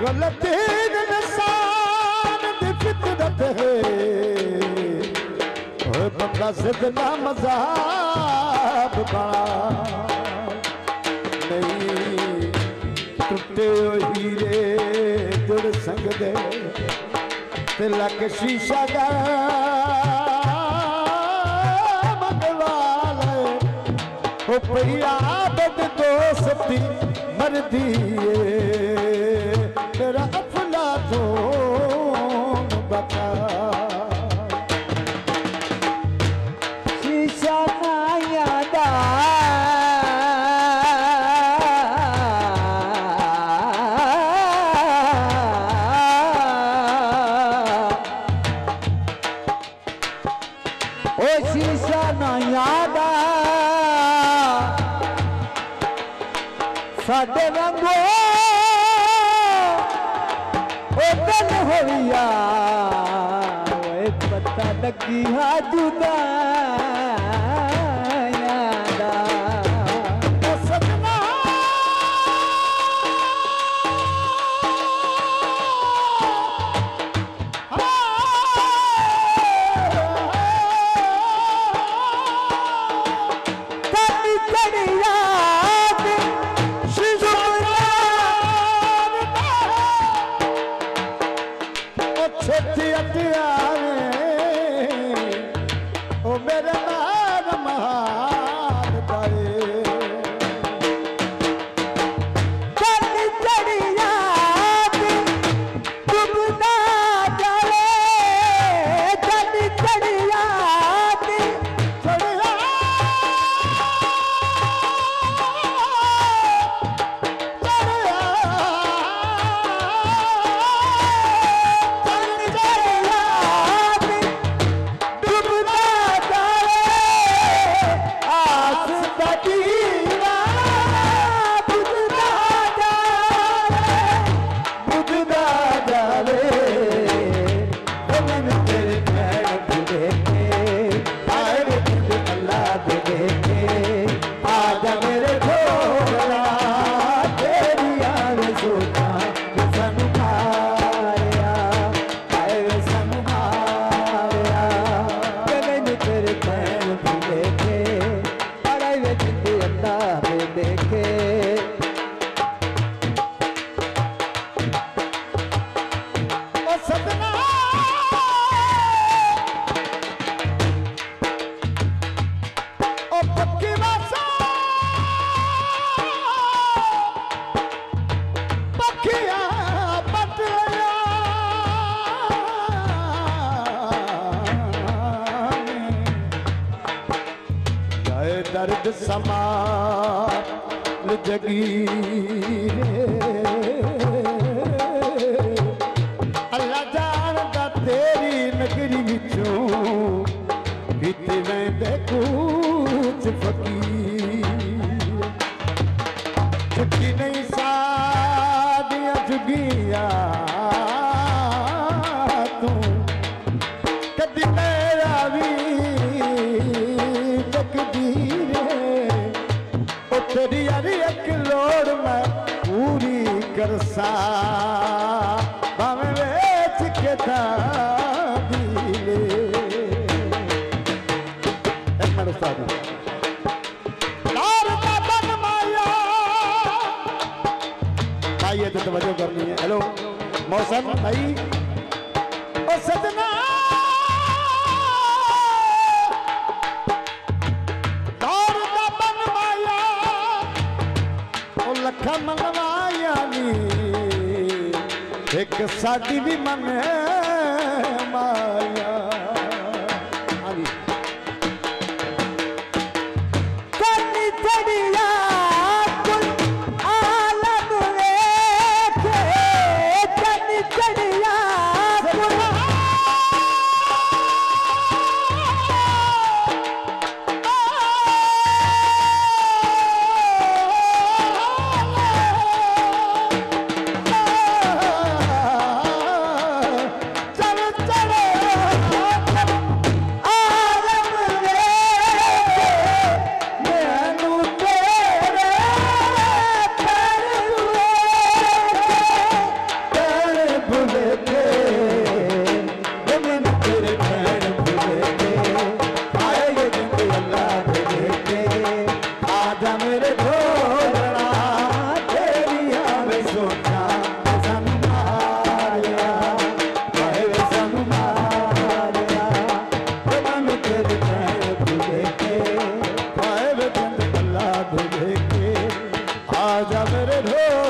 गलती इंसान दी फितरत है बंदा जितना मज़ाब बना नहीं टुटे हीरे जुड़ सकदे ते लक शीशा दा मंगवाले ओ पई आदत दोस्ती मरदी मेरा अफलातून बता शीशा ना यादा ओ शीशा ना यादा साडे वांगो ओ दिल होइया ओए पता लगी हा जुदा यादा ओ सजना तनी तनी याद छेती अटियावे ओ मेरे नाम महान पाए तनी तनी याद डूबना जाए तनी तनी याद चढ़िया दर्द समा जगी अल्लाह जानदा तेरी नगरी विचों बीते वेंदे कुछ फकीर छुट्टी नहीं सादियां जुगिया तू कदी मेरा भी तकदीर तेरी यारी एक लोड़ मैं पूरी कर सा भावें वेच के दिले एक मिनट उस्ताद लार का बन माया भाई ये तो तवज्जो करनी है हेलो मौसम भाई ओ सजना लखा मनवाया नी एक साडी भी मन माया तनी तनी याद आलम वेखे तनी तनी याद आजा मेरे ढोल